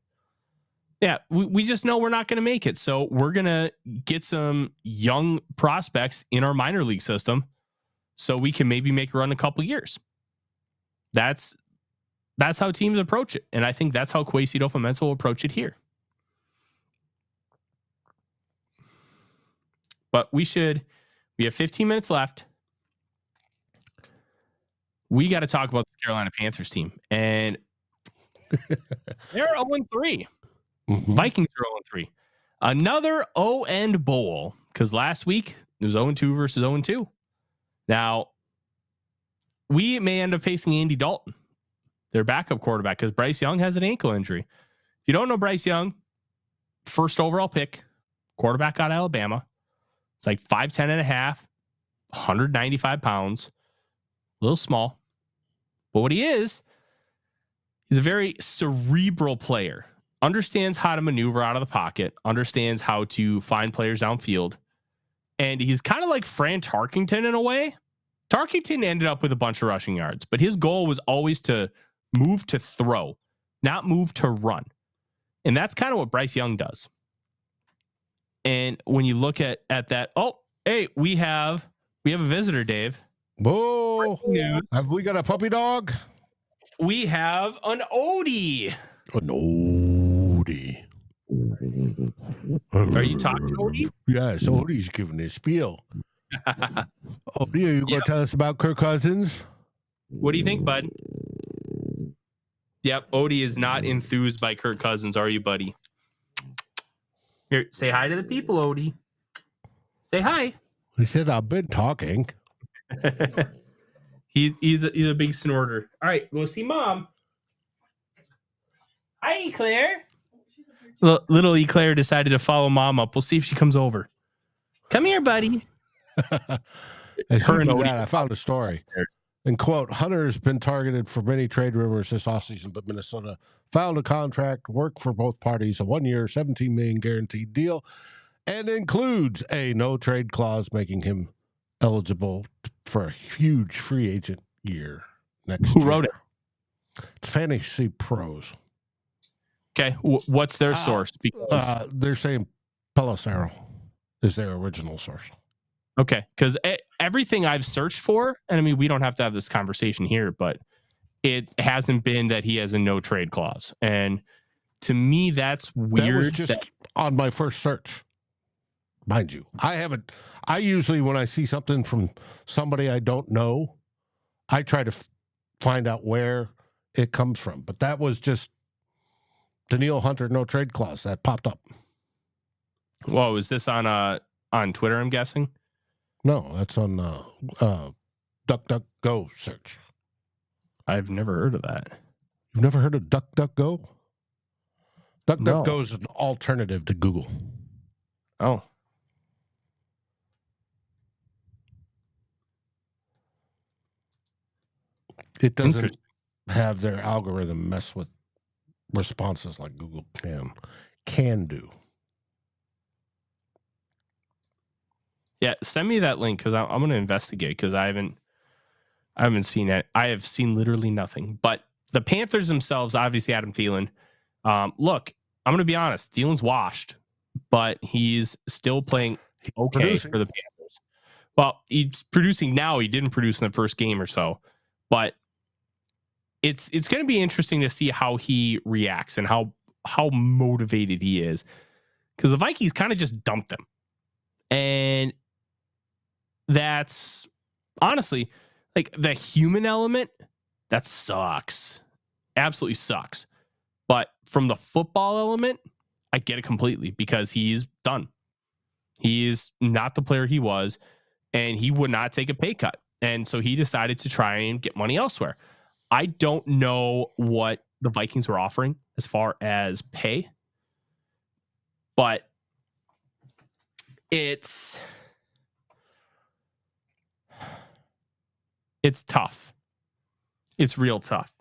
Yeah, we just know we're not going to make it. So we're going to get some young prospects in our minor league system so we can maybe make a run in a couple years. That's how teams approach it. And I think that's how Kwesi Adolfo-Mensah will approach it here. But we have 15 minutes left. We got to talk about the Carolina Panthers team. And they're 0-3. Mm-hmm. Vikings are 0-3. Another O-end bowl, because last week it was 0-2 versus 0-2. Now, we may end up facing Andy Dalton, their backup quarterback, because Bryce Young has an ankle injury. If you don't know Bryce Young, first overall pick, quarterback out of Alabama. It's 5'10 and a half, 195 pounds. a little small. But what he is, he's a very cerebral player. Understands how to maneuver out of the pocket, understands how to find players downfield. And he's kind of like Fran Tarkington in a way. Tarkington ended up with a bunch of rushing yards, but his goal was always to move to throw, not move to run. And that's kind of what Bryce Young does. And when you look at that, oh, hey, we have a visitor, Dave. Whoa. Have we got a puppy dog? We have an Odie. An Odie. Are you talking, Odie? Yes, Odie's giving his spiel. Odie, are you going to tell us about Kirk Cousins? What do you think, bud? Yep, Odie is not enthused by Kirk Cousins, are you, buddy? Here, say hi to the people, Odie. Say hi. He said, I've been talking. He's a big snorter. All right, go see Mom. Hi, Eclair. Little Eclair decided to follow Mom up. We'll see if she comes over. Come here, buddy. I found a story. And quote, Hunter has been targeted for many trade rumors this offseason, but Minnesota filed a contract, work for both parties, a 1-year, $17 million guaranteed deal, and includes a no-trade clause, making him eligible for a huge free agent year next year. Who wrote it? It's Fantasy Pros. Okay, what's their source? Because they're saying Pelissero is their original source. Okay, because everything I've searched for, and I mean, we don't have to have this conversation here, but it hasn't been that he has a no trade clause. And to me, that's weird. That was just on my first search, mind you. I usually, when I see something from somebody I don't know, I try to find out where it comes from. But that was just Danielle Hunter no trade clause that popped up. Whoa, is this on Twitter, I'm guessing? No, that's on DuckDuckGo search. I've never heard of that. You've never heard of DuckDuckGo? DuckDuckGo is an alternative to Google. Oh. It doesn't have their algorithm mess with responses like Google can do. Yeah, send me that link because I'm going to investigate because I haven't seen it. I have seen literally nothing. But the Panthers themselves, obviously Adam Thielen. Look, I'm going to be honest. Thielen's washed, but he's still playing okay for the Panthers. Well, he's producing now. He didn't produce in the first game or so, but it's going to be interesting to see how he reacts and how motivated he is because the Vikings kind of just dumped him, and that's honestly like the human element that sucks, absolutely sucks. But from the football element, I get it completely because he's done. He is not the player he was, and he would not take a pay cut. And so he decided to try and get money elsewhere. I don't know what the Vikings were offering as far as pay, but it's tough. It's real tough.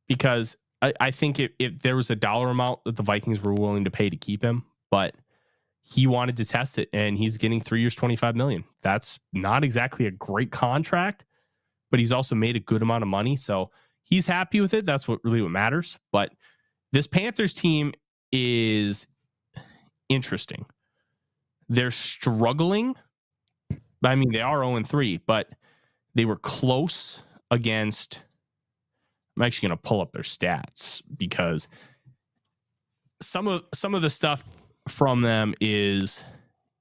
Because I think if there was a dollar amount that the Vikings were willing to pay to keep him, but he wanted to test it, and he's getting 3 years, $25 million. That's not exactly a great contract, but he's also made a good amount of money. So he's happy with it. That's what matters. But this Panthers team is interesting. They're struggling. I mean, they are 0-3, but they were close against. I'm actually going to pull up their stats because some of the stuff from them is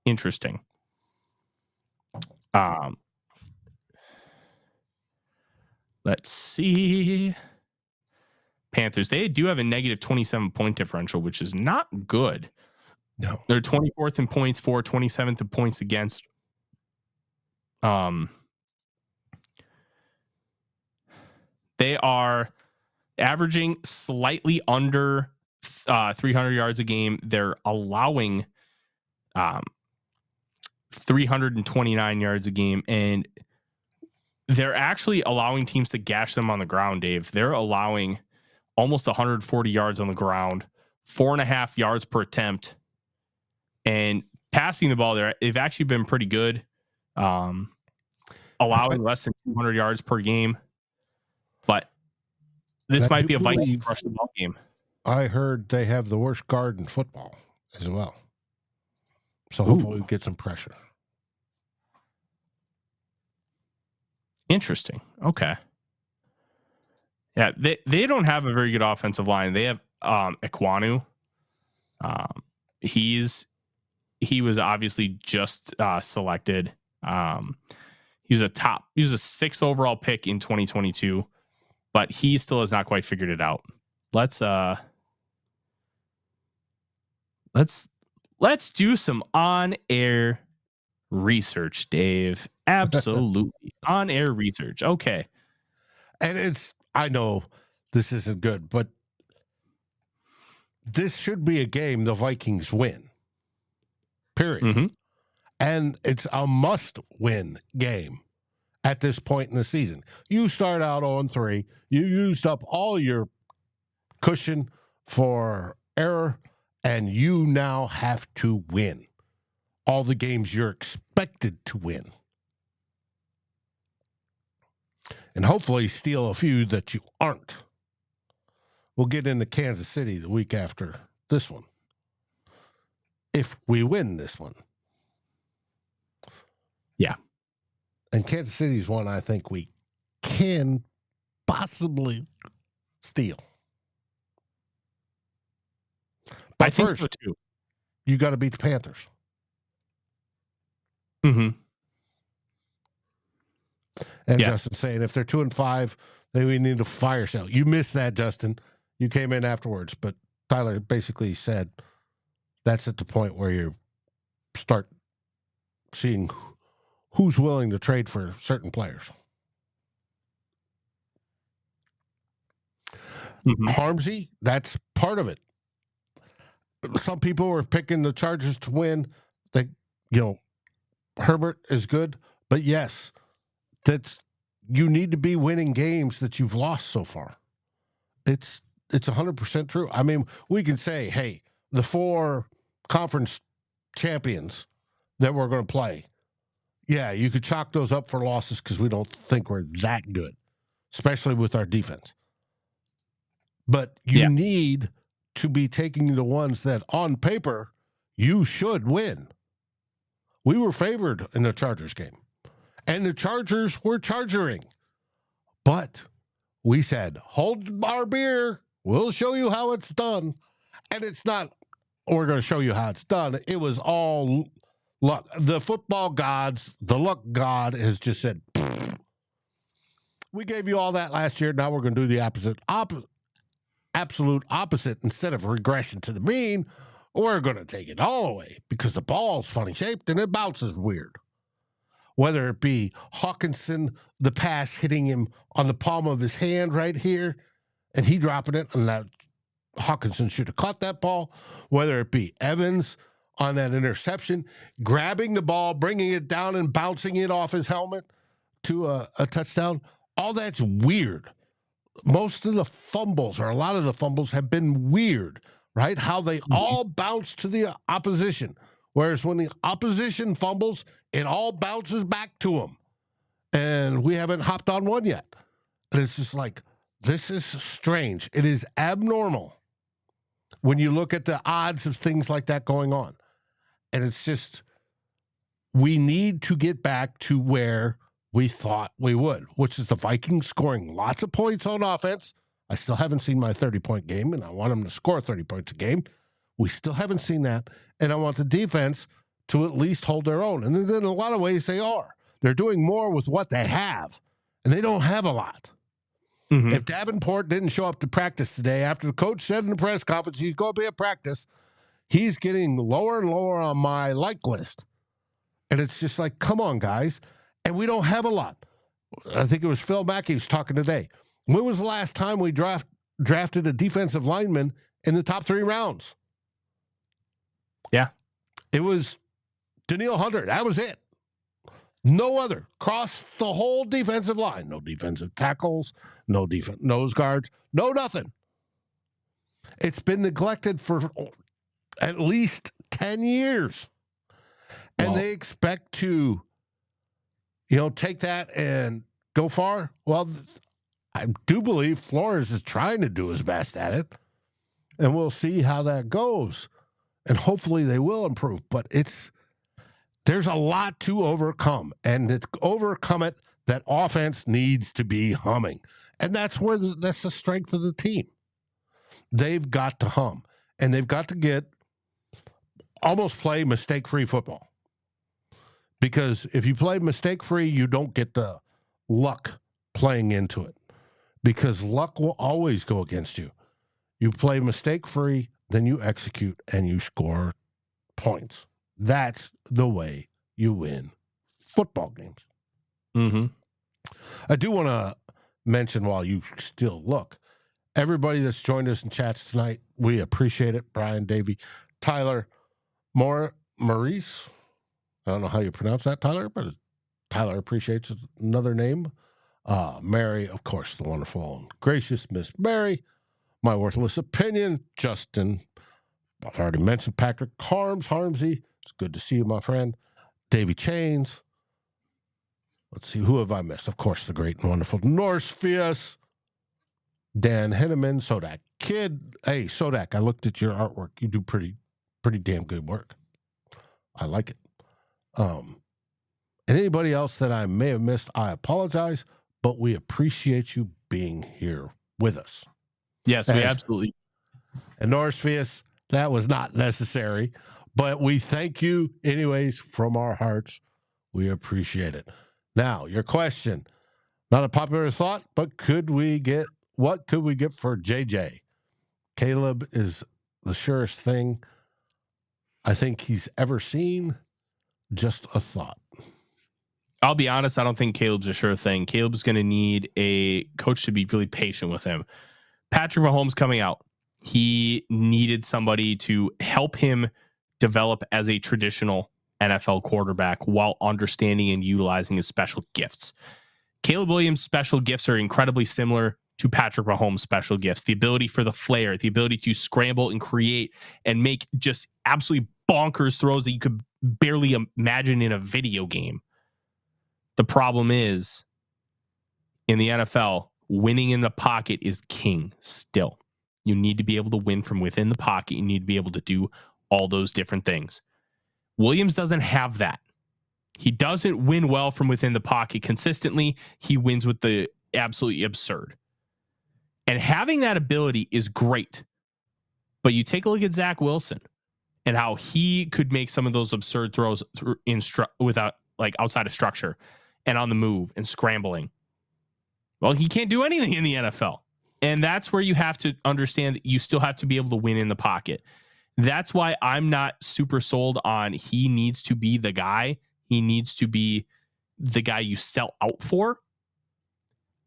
interesting. Let's see. Panthers, they do have a negative 27 point differential, which is not good. No. They're 24th in points for, 27th in points against. They are averaging slightly under 300 yards a game. They're allowing 329 yards a game, and they're actually allowing teams to gash them on the ground, Dave. They're allowing almost 140 yards on the ground, 4.5 yards per attempt, and passing the ball there. They've actually been pretty good, allowing less than 200 yards per game. But this might be a Vikings rush the ball game. I heard they have the worst guard in football as well. So hopefully we get some pressure. Interesting. Okay. Yeah, they don't have a very good offensive line. They have Ekwonu. He was obviously just selected. He was a 6th overall pick in 2022, but he still has not quite figured it out. Let's do some on-air research, Dave. Absolutely. On-air research. Okay. And I know this isn't good, but this should be a game the Vikings win. Period. Mm-hmm. And it's a must-win game at this point in the season. You start out 0-3. You used up all your cushion for error, and you now have to win all the games you're expected to win. And hopefully steal a few that you aren't. We'll get into Kansas City the week after this one, if we win this one. Yeah. And Kansas City's one I think we can possibly steal. But I think first, so too. You got to beat the Panthers. Mm-hmm. And Justin's saying if they're 2-5, then we need a fire sale. You missed that, Justin. You came in afterwards, but Tyler basically said that's at the point where you start seeing who's willing to trade for certain players. Mm-hmm. Harmsy, that's part of it. Some people were picking the Chargers to win. Herbert is good, but yes, you need to be winning games that you've lost so far. It's 100% true. I mean, we can say, hey, the 4 conference champions that we're going to play, yeah, you could chalk those up for losses because we don't think we're that good, especially with our defense. But you need to be taking the ones that on paper you should win. We were favored in the Chargers game, and the Chargers were chargering. But we said, hold our beer. We'll show you how it's done. And it's not, we're going to show you how it's done. It was all luck. The football gods, the luck god has just said, we gave you all that last year. Now we're going to do the absolute opposite. Instead of regression to the mean, we're going to take it all away because the ball's funny shaped and it bounces weird. Whether it be Hawkinson, the pass hitting him on the palm of his hand right here, and he dropping it, and that Hawkinson should have caught that ball. Whether it be Evans on that interception, grabbing the ball, bringing it down and bouncing it off his helmet to a touchdown, all that's weird. Most of the fumbles, or a lot of the fumbles, have been weird, right? How they all bounce to the opposition. Whereas when the opposition fumbles, it all bounces back to them. And we haven't hopped on one yet. And it's just like, this is strange. It is abnormal when you look at the odds of things like that going on. And it's just, we need to get back to where we thought we would, which is the Vikings scoring lots of points on offense. I still haven't seen my 30-point game, and I want them to score 30 points a game. We still haven't seen that. And I want the defense to at least hold their own. And in a lot of ways they are. They're doing more with what they have, and they don't have a lot. Mm-hmm. If Davenport didn't show up to practice today, after the coach said in the press conference he's going to be at practice, he's getting lower and lower on my like list. And it's just like, come on, guys. And we don't have a lot. I think it was Phil Mackey who's talking today. When was the last time we drafted a defensive lineman in the top 3 rounds? Yeah. It was Danielle Hunter, that was it. No other. Across the whole defensive line. No defensive tackles, no nose guards, no nothing. It's been neglected for at least 10 years. And they expect to, take that and go far. Well, I do believe Flores is trying to do his best at it. And we'll see how that goes. And hopefully they will improve. But there's a lot to overcome. And to overcome it, that offense needs to be humming. And that's the strength of the team. They've got to hum. And they've got to almost play mistake-free football. Because if you play mistake-free, you don't get the luck playing into it. Because luck will always go against you. You play mistake-free, then you execute, and you score points. That's the way you win football games. Mm-hmm. I do want to mention while you still look, everybody that's joined us in chats tonight, we appreciate it. Brian, Davey, Tyler, Maurice. I don't know how you pronounce that, Tyler, but Tyler appreciates another name. Mary, of course, the wonderful and gracious Miss Mary. My worthless opinion, Justin. I've already mentioned Patrick Harmsy. It's good to see you, my friend. Davy Chains. Let's see, who have I missed? Of course, the great and wonderful Norse Fias. Dan Henneman, Sodak Kid. Hey, Sodak, I looked at your artwork. You do pretty damn good work. I like it. And anybody else that I may have missed, I apologize, but we appreciate you being here with us. Yes, we absolutely. And Norris Fias, that was not necessary, but we thank you anyways from our hearts. We appreciate it. Now, your question, not a popular thought, but what could we get for JJ? Caleb is the surest thing I think he's ever seen. Just a thought. I'll be honest, I don't think Caleb's a sure thing. Caleb's going to need a coach to be really patient with him. Patrick Mahomes coming out, he needed somebody to help him develop as a traditional NFL quarterback while understanding and utilizing his special gifts. Caleb Williams' special gifts are incredibly similar to Patrick Mahomes' special gifts. The ability for the flair, the ability to scramble and create and make just absolutely bonkers throws that you could barely imagine in a video game. The problem is, in the NFL, winning in the pocket is king still. You need to be able to win from within the pocket. You need to be able to do all those different things. Williams doesn't have that. He doesn't win well from within the pocket consistently. He wins with the absolutely absurd. And having that ability is great. But you take a look at Zach Wilson and how he could make some of those absurd throws without, like, outside of structure and on the move and scrambling. Well, he can't do anything in the NFL. And that's where you have to understand that you still have to be able to win in the pocket. That's why I'm not super sold on he needs to be the guy. He needs to be the guy you sell out for.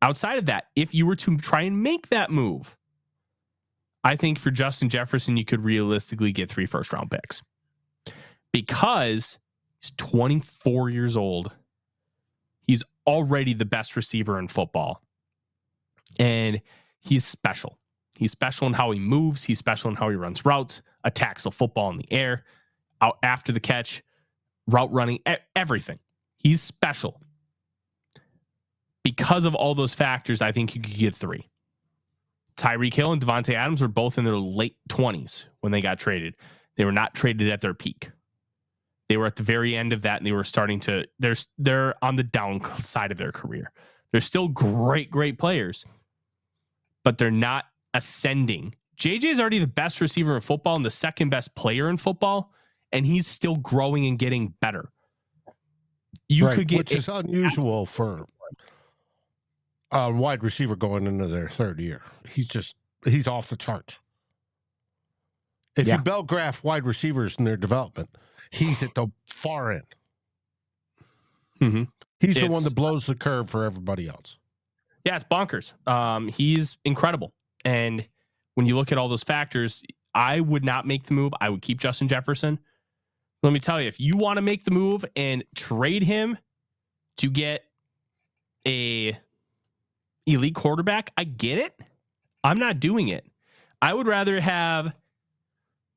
Outside of that, if you were to try and make that move, I think for Justin Jefferson, you could realistically get 3 first-round picks. Because he's 24 years old. He's already the best receiver in football. And he's special. He's special in how he moves. He's special in how he runs routes, attacks the football in the air, out after the catch, route running, everything. He's special. Because of all those factors, I think you could get 3. Tyreek Hill and Devontae Adams were both in their late 20s when they got traded. They were not traded at their peak. They were at the very end of that, and they were starting to, they're on the downside of their career. They're still great players, but they're not ascending. JJ is already the best receiver in football and the second best player in football, and he's still growing and getting better. Could get, which is unusual for a wide receiver going into their third year. He's off the charts. If you bell graph wide receivers in their development, he's at the far end. Mm-hmm. He's the one that blows the curve for everybody else. Yeah, it's bonkers. He's incredible. And when you look at all those factors, I would not make the move. I would keep Justin Jefferson. Let me tell you, if you want to make the move and trade him to get a elite quarterback, I get it. I'm not doing it. I would rather have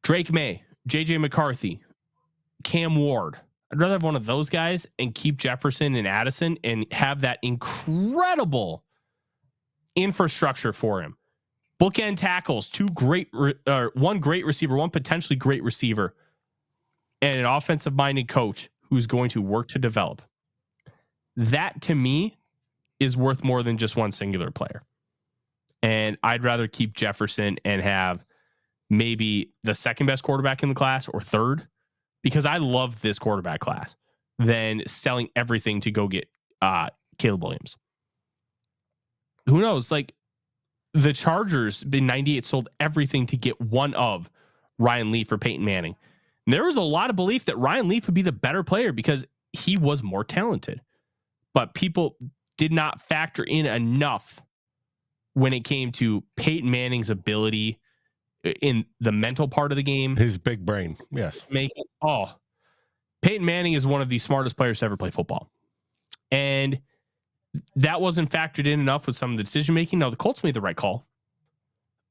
Drake May, JJ McCarthy, Cam Ward. I'd rather have one of those guys and keep Jefferson and Addison and have that incredible infrastructure for him. Bookend tackles, one great receiver, one potentially great receiver, and an offensive-minded coach who's going to work to develop. That, to me, is worth more than just one singular player. And I'd rather keep Jefferson and have maybe the second best quarterback in the class or third, because I love this quarterback class, than selling everything to go get Caleb Williams. Who knows? Like, the Chargers in 98 sold everything to get one of Ryan Leaf or Peyton Manning. And there was a lot of belief that Ryan Leaf would be the better player because he was more talented. But people did not factor in enough when it came to Peyton Manning's ability in the mental part of the game. His big brain. Yes. Peyton Manning is one of the smartest players to ever play football. And that wasn't factored in enough with some of the decision making. Now, the Colts made the right call,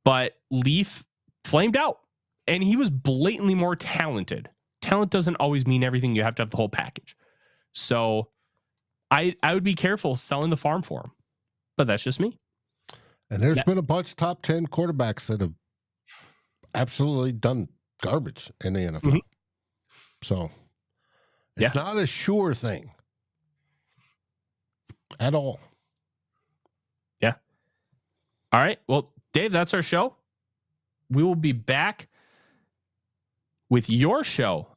but Leaf flamed out, and he was blatantly more talented. Talent doesn't always mean everything. You have to have the whole package. So I would be careful selling the farm for him, but that's just me. And there's been a bunch of top 10 quarterbacks that have absolutely done garbage in the NFL. Mm-hmm. So it's not a sure thing at all. Yeah. All right. Well, Dave, that's our show. We will be back with your show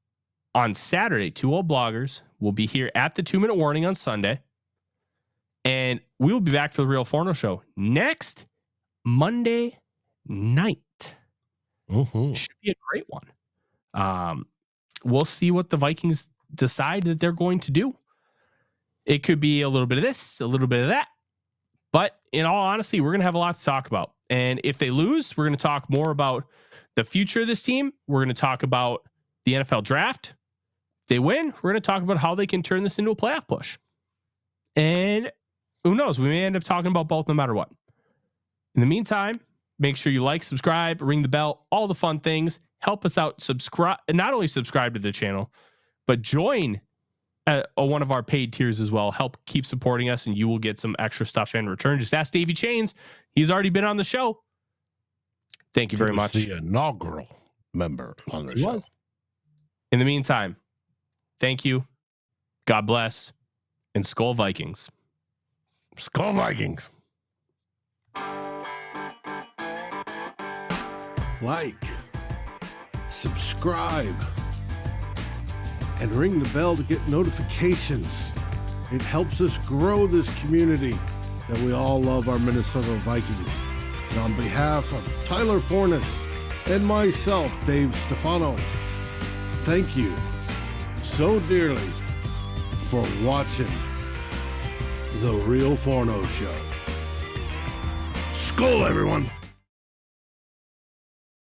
on Saturday. Two Old Bloggers will be here at the 2-minute warning on Sunday. And we will be back for the Real Forno show next Monday night. Mm-hmm. Should be a great one. We'll see what the Vikings decide that they're going to do. It could be a little bit of this, a little bit of that. But in all honesty, we're going to have a lot to talk about. And if they lose, we're going to talk more about the future of this team. We're going to talk about the NFL draft. If they win, we're going to talk about how they can turn this into a playoff push. And who knows? We may end up talking about both no matter what. In the meantime, make sure you like, subscribe, ring the bell, all the fun things. Help us out. Subscribe, not only subscribe to the channel, but join one of our paid tiers as well. Help keep supporting us, and you will get some extra stuff in return. Just ask Davey Chains. He's already been on the show. Thank you very much. The inaugural member on the show. Was. In the meantime, thank you. God bless. And SKOL Vikings. SKOL Vikings. Like, subscribe, and ring the bell to get notifications. It helps us grow this community that we all love, our Minnesota Vikings. And on behalf of Tyler Fornes and myself, Dave Stefano, thank you so dearly for watching The Real Forno Show. SKOL, everyone.